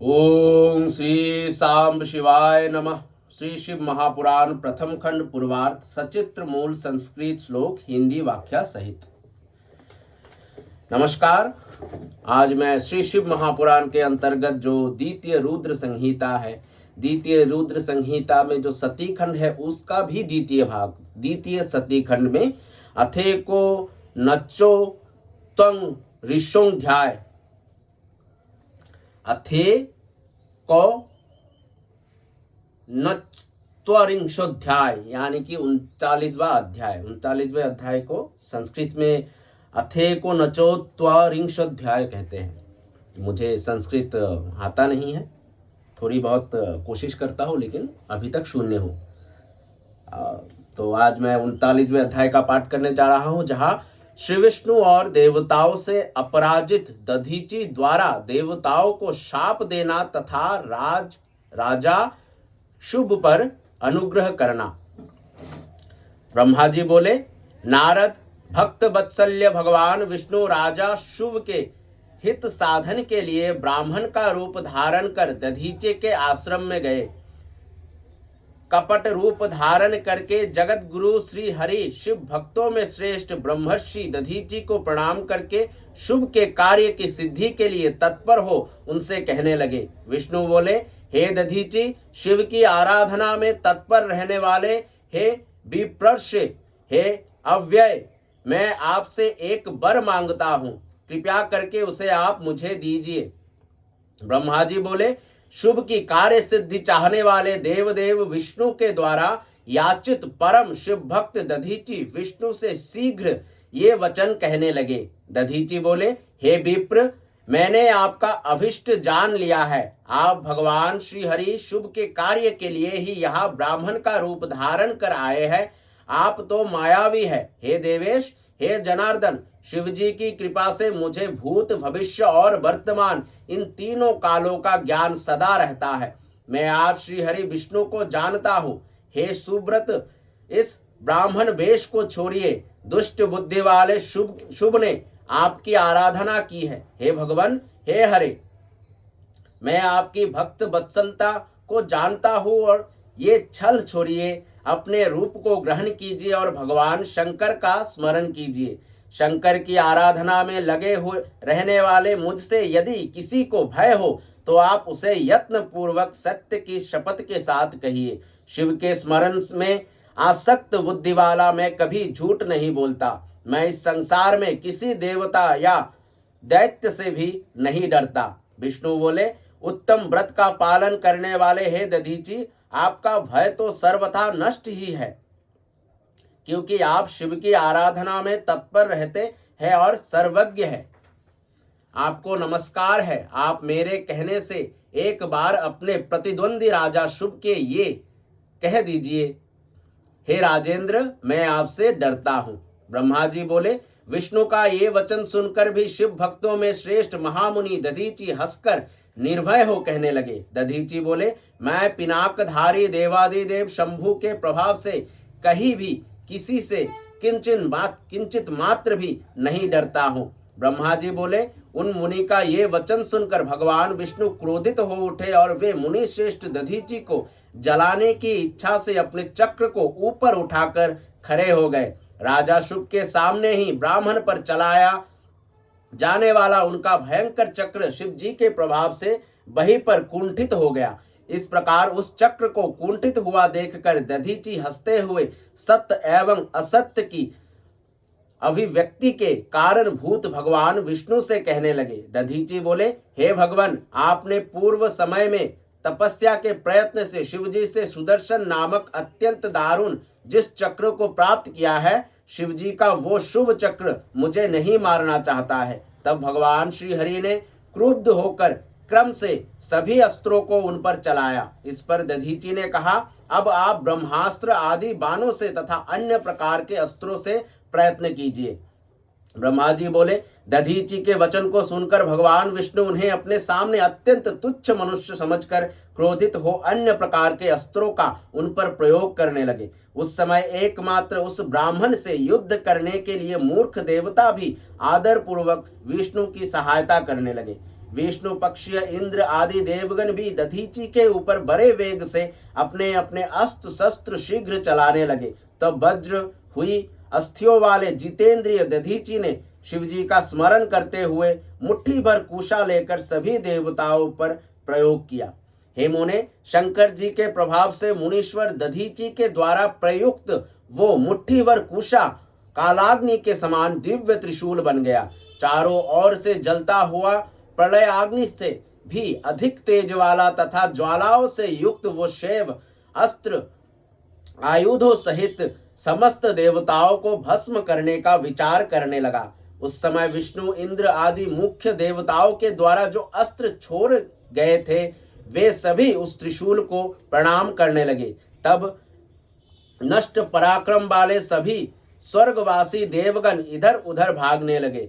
ओम श्री सांब शिवाय नमः। श्री शिव महापुराण प्रथम खंड पूर्वार्थ सचित्र मूल संस्कृत श्लोक हिंदी व्याख्या सहित। नमस्कार। आज मैं श्री शिव महापुराण के अंतर्गत जो द्वितीय रुद्र संहिता है, द्वितीय रुद्र संहिता में जो सती खंड है उसका भी द्वितीय भाग, द्वितीय सती खंड में अथेको नचो त्वं ऋषोऽध्याय, अथे को नचत्वरिंशोऽध्याय यानी कि 39वां अध्याय। 39वें अध्याय को संस्कृत में अथे को नचोत्वरिंशोऽध्याय कहते हैं। मुझे संस्कृत आता नहीं है, थोड़ी बहुत कोशिश करता हूँ लेकिन अभी तक शून्य हूँ। तो आज मैं 39वें अध्याय का पाठ करने जा रहा हूँ, जहाँ श्री विष्णु और देवताओं से अपराजित दधीचि द्वारा देवताओं को शाप देना तथा राजा शुभ पर अनुग्रह करना। ब्रह्मा जी बोले, नारद, भक्त वत्सल्य भगवान विष्णु राजा शुभ के हित साधन के लिए ब्राह्मण का रूप धारण कर दधीचे के आश्रम में गए। कपट रूप धारण करके जगत गुरु श्री हरि शिव भक्तों में श्रेष्ठ ब्रह्मर्षि दधीचि को प्रणाम करके शुभ के कार्य की सिद्धि के लिए तत्पर हो उनसे कहने लगे। विष्णु बोले, हे दधीचि, शिव की आराधना में तत्पर रहने वाले हे विप्रर्ष, हे अव्यय, मैं आपसे एक वर मांगता हूँ, कृपया करके उसे आप मुझे दीजिए। ब्रह्मा जी बोले, शुभ की कार्य सिद्धि चाहने वाले देवदेव विष्णु के द्वारा याचित परम शिव भक्त दधीचि विष्णु से शीघ्र ये वचन कहने लगे। दधीचि बोले, हे विप्र, मैंने आपका अभिष्ट जान लिया है। आप भगवान श्री हरि शुभ के कार्य के लिए ही यहाँ ब्राह्मण का रूप धारण कर आए हैं। आप तो मायावी है। हे देवेश, हे जनार्दन, शिवजी की कृपा से मुझे भूत भविष्य और वर्तमान इन तीनों कालों का ज्ञान सदा रहता है। मैं आप श्री हरि विष्णु को जानता हूँ। हे सुब्रत, इस ब्राह्मण वेश को छोड़िए। दुष्ट बुद्धि वाले शुभ ने आपकी आराधना की है। हे भगवान, हे हरे, मैं आपकी भक्त वत्सलता को जानता हूँ और ये छल छोड़िए, अपने रूप को ग्रहण कीजिए और भगवान शंकर का स्मरण कीजिए। शंकर की आराधना में लगे हुए रहने वाले मुझसे यदि किसी को भय हो तो आप उसे यत्न पूर्वक सत्य की शपथ के साथ कहिए। शिव के स्मरण में आसक्त बुद्धि वाला मैं कभी झूठ नहीं बोलता। मैं इस संसार में किसी देवता या दैत्य से भी नहीं डरता। विष्णु बोले, उत्तम व्रत का पालन करने वाले हे दधीचि, आपका भय तो सर्वथा नष्ट ही है, क्योंकि आप शिव की आराधना में तत्पर रहते हैं और सर्वज्ञ है। आपको नमस्कार है। आप मेरे कहने से एक बार अपने प्रतिद्वंदी राजा शुभ के ये कह दीजिए, हे राजेंद्र, मैं आपसे डरता हूँ। ब्रह्मा जी बोले, विष्णु का ये वचन सुनकर भी शिव भक्तों में श्रेष्ठ महामुनि दधीचि हंसकर निर्भय हो कहने लगे। दधीचि बोले, मैं पिनाकधारी देवादिदेव शंभु के प्रभाव से कहीं भी किसी से किंचित मात्र भी नहीं डरता हूँ। ब्रह्मा जी बोले, उन मुनि का ये वचन सुनकर भगवान विष्णु क्रोधित हो उठे और वे मुनि श्रेष्ठ दधीचि को जलाने की इच्छा से अपने चक्र को ऊपर उठाकर खड़े हो गए। राजा शुभ के सामने ही ब्राह्मण पर चलाया जाने वाला उनका भयंकर चक्र शिव जी के प्रभाव से वहीं पर कुंठित हो गया। इस प्रकार उस चक्र को कुंठित हुआ देखकर दधीचि हंसते हुए सत्य एवं असत्य की अभिव्यक्ति के कारण भूत भगवान विष्णु से कहने लगे। दधीचि बोले, हे भगवान, आपने पूर्व समय में तपस्या के प्रयत्न से शिवजी से सुदर्शन नामक अत्यंत दारुण जिस चक्र को प्राप्त किया है, शिवजी का वो शुभ चक्र मुझे नहीं मारना चाहता है। तब भगवान श्री हरि ने क्रुद्ध होकर क्रम से सभी अस्त्रों को उन पर चलाया। इस पर दधीचि ने कहा, अब आप ब्रह्मास्त्र आदि बाणों से तथा अन्य प्रकार के अस्त्रों से प्रयत्न कीजिए। ब्रह्मा जी बोले, दधीचि के वचन को सुनकर भगवान विष्णु उन्हें अपने सामने अत्यंत तुच्छ मनुष्य समझकर क्रोधित हो अन्य प्रकार के अस्त्रों का उन पर प्रयोग करने लगे। उस समय एकमात्र उस ब्राह्मण से युद्ध करने के लिए मूर्ख देवता भी आदर पूर्वक विष्णु की सहायता करने लगे। विष्णु पक्षीय इंद्र आदि देवगण भी दधीची के ऊपर बड़े वेग से अपने अपने अस्त्र शस्त्र शीघ्र चलाने लगे। तब वज्र हुई अस्थियों वाले जितेंद्रिय दधीची ने शिवजी का स्मरण करते हुए मुट्ठी भर कुशा लेकर सभी देवताओं पर प्रयोग किया। हे मुने, शंकर जी के प्रभाव से मुनीश्वर दधीची के द्वारा प्रयुक्त वो मुट्ठी भर कुशा कालाग्नि के समान दिव्य त्रिशूल बन गया। चारों ओर से जलता हुआ प्रलय अग्नि से भी अधिक तेज वाला तथा ज्वालाओं से युक्त वो शैव अस्त्र आयुधों सहित समस्त देवताओं को भस्म करने का विचार करने लगा। उस समय विष्णु इंद्र आदि मुख्य देवताओं के द्वारा जो अस्त्र छोड़ गए थे वे सभी उस त्रिशूल को प्रणाम करने लगे। तब नष्ट पराक्रम वाले सभी स्वर्गवासी देवगण इधर उधर भागने लगे।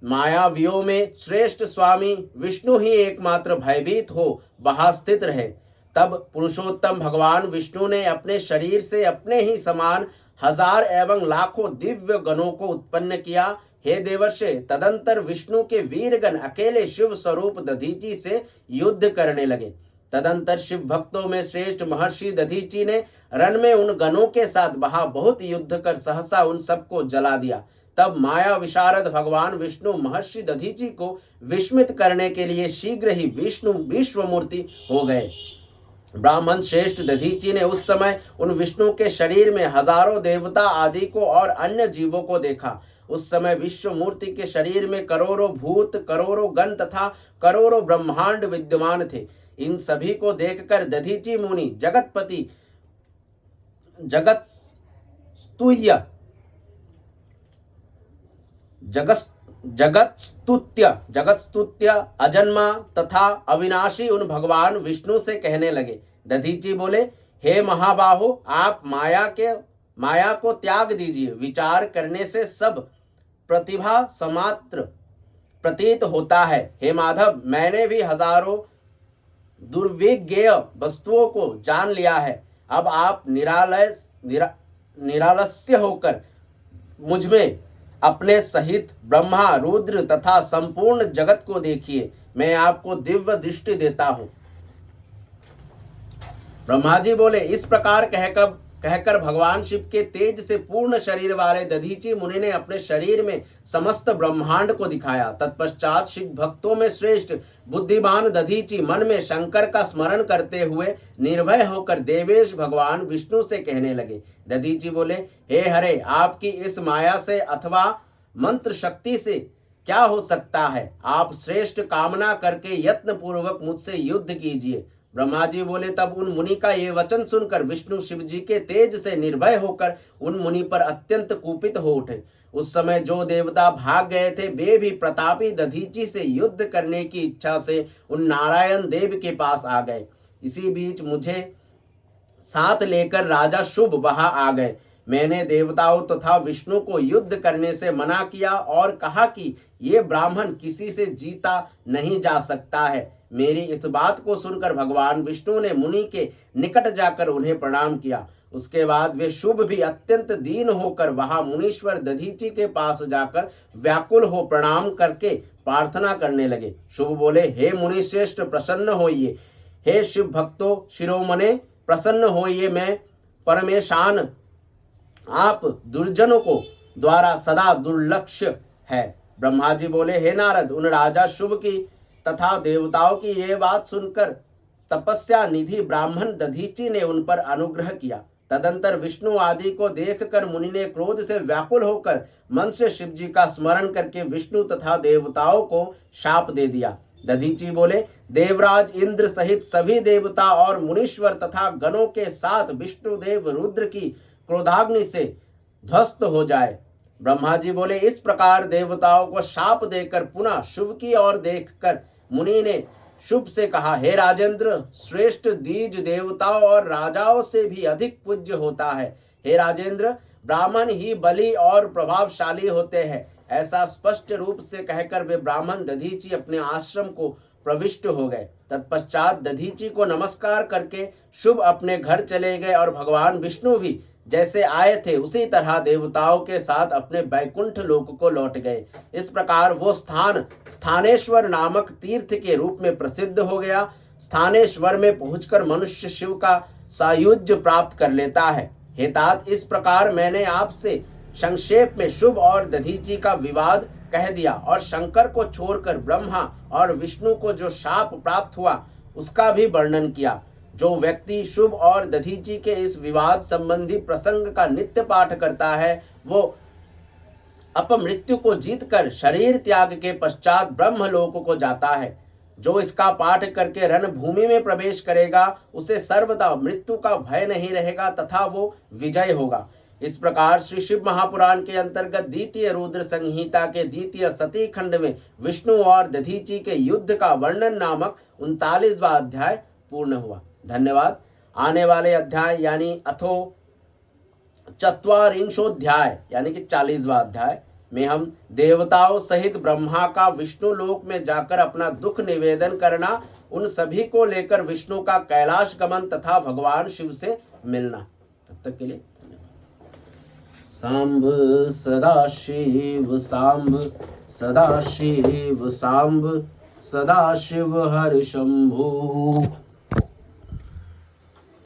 मायावियों में श्रेष्ठ स्वामी विष्णु ही एकमात्र भयभीत हो वहां स्थित रहे। तब पुरुषोत्तम भगवान विष्णु ने अपने शरीर से अपने ही समान हजार एवं लाखों दिव्य गणों को उत्पन्न किया। हे देवर्षे, तदंतर विष्णु के वीरगण अकेले शिव स्वरूप दधीची से युद्ध करने लगे। तदंतर शिव भक्तों में श्रेष्ठ महर्षि दधीची ने रण में उन गणों के साथ वहां बहुत युद्ध कर सहसा उन सबको जला दिया। तब माया विशारद भगवान विष्णु महर्षि दधीची को विस्मित करने के लिए शीघ्र ही विष्णु विश्वमूर्ति हो गए। ब्राह्मण श्रेष्ठ दधीची ने उस समय उन विष्णु के शरीर में हजारों देवता आदि को और अन्य जीवों को देखा। उस समय विश्व मूर्ति के शरीर में करोड़ों भूत, करोड़ों गण तथा करोड़ों ब्रह्मांड विद्यमान थे। इन सभी को देखकर दधीची मुनि जगतपति जगतस्तुत्य अजन्मा तथा अविनाशी उन भगवान विष्णु से कहने लगे। दधीची बोले, हे महाबाहो, आप माया को त्याग दीजिए। विचार करने से सब प्रतिभा समात्र प्रतीत होता है। हे माधव, मैंने भी हजारों दुर्विज्ञेय वस्तुओं को जान लिया है। अब आप निरालस्य होकर मुझमें अपने सहित ब्रह्मा, रुद्र तथा संपूर्ण जगत को देखिए। मैं आपको दिव्य दृष्टि देता हूं। ब्रह्मा जी बोले, इस प्रकार कहकर भगवान शिव के तेज से पूर्ण शरीर वाले दधीची मुनि ने अपने शरीर में समस्त ब्रह्मांड को दिखाया। तत्पश्चात शिव भक्तों में श्रेष्ठ बुद्धिमान दधीची मन में शंकर का स्मरण करते हुए निर्भय होकर देवेश भगवान विष्णु से कहने लगे। दधीची बोले, हे हरे, आपकी इस माया से अथवा मंत्र शक्ति से क्या हो सकता है? आप श्रेष्ठ कामना करके यत्न पूर्वक मुझसे युद्ध कीजिए। ब्रह्मा जी बोले, तब उन मुनि का ये वचन सुनकर विष्णु शिव जी के तेज से निर्भय होकर उन मुनि पर अत्यंत कुपित हो उठे। उस समय जो देवता भाग गए थे वे भी प्रतापी दधीची से युद्ध करने की इच्छा से उन नारायण देव के पास आ गए। इसी बीच मुझे साथ लेकर राजा शुभ वहां आ गए। मैंने देवताओं तथा विष्णु को युद्ध करने से मना किया और कहा कि ये ब्राह्मण किसी से जीता नहीं जा सकता है। मेरी इस बात को सुनकर भगवान विष्णु ने मुनि के निकट जाकर उन्हें प्रणाम किया। उसके बाद वे शुभ भी अत्यंत दीन होकर वहां मुनीश्वर दधीची के पास जाकर व्याकुल हो प्रणाम करके प्रार्थना करने लगे। शुभ बोले, हे मुनि श्रेष्ठ, प्रसन्न होइए। हे शिव भक्तों शिरोमणे, प्रसन्न होइए। मैं परमेशान आप दुर्जनों को द्वारा सदा दुर्लक्ष्य है। ब्रह्मा जी बोले, हे नारद, उन राजा शुभ की तथा देवताओं की ये बात सुनकर तपस्या निधि ब्राह्मण दधीची ने उन पर अनुग्रह किया। तदंतर विष्णु आदि को देखकर मुनि ने क्रोध से व्याकुल होकर मन से शिव जी का स्मरण करके विष्णु तथा देवताओं को शाप दे दिया। दधीची बोले, देवराज इंद्र सहित सभी देवता और मुनीश्वर तथा गणों के साथ विष्णुदेव रुद्र की क्रोधाग्नि से ध्वस्त हो जाए। ब्रह्मा जी बोले, इस प्रकार देवताओं को शाप देकर पुनः शुभ की ओर देखकर मुनि ने शुभ से कहा, हे राजेंद्र, श्रेष्ठ द्विज देवताओं और राजाओं से भी अधिक पूज्य होता है। हे राजेंद्र, ब्राह्मण ही बली और प्रभावशाली होते हैं। ऐसा स्पष्ट रूप से कहकर वे ब्राह्मण दधीची अपने आश्रम को प्रविष्ट हो गए। तत्पश्चात दधीची को नमस्कार करके शुभ अपने घर चले गए और भगवान विष्णु भी जैसे आए थे उसी तरह देवताओं के साथ अपने बैकुंठ लोक को लौट गए। इस प्रकार वो स्थान स्थानेश्वर नामक तीर्थ के रूप में प्रसिद्ध हो गया। स्थानेश्वर में पहुंचकर मनुष्य शिव का सायुज्य प्राप्त कर लेता है। हे तात, इस प्रकार मैंने आपसे संक्षेप में शुभ और दधीचि का विवाद कह दिया और शंकर को छोड़कर ब्रह्मा और विष्णु को जो शाप प्राप्त हुआ उसका भी वर्णन किया। जो व्यक्ति शुभ और दधीचि के इस विवाद संबंधी प्रसंग का नित्य पाठ करता है वो अपमृत्यु को जीतकर शरीर त्याग के पश्चात ब्रह्मलोक को जाता है। जो इसका पाठ करके रणभूमि में प्रवेश करेगा उसे सर्वदा मृत्यु का भय नहीं रहेगा तथा वो विजय होगा। इस प्रकार श्री शिव महापुराण के अंतर्गत द्वितीय रुद्र संहिता के द्वितीय सती खंड में विष्णु और दधीचि के युद्ध का वर्णन नामक 39वां अध्याय पूर्ण हुआ। धन्यवाद। आने वाले अध्याय यानी अथो चत्वारिंशोध्याय यानी कि 40वां अध्याय में हम देवताओं सहित ब्रह्मा का विष्णु लोक में जाकर अपना दुख निवेदन करना, उन सभी को लेकर विष्णु का कैलाश गमन तथा भगवान शिव से मिलना। तब तक के लिए सांब सदाशिव सांब सदाशिव सांब सदाशिव हरि शंभु।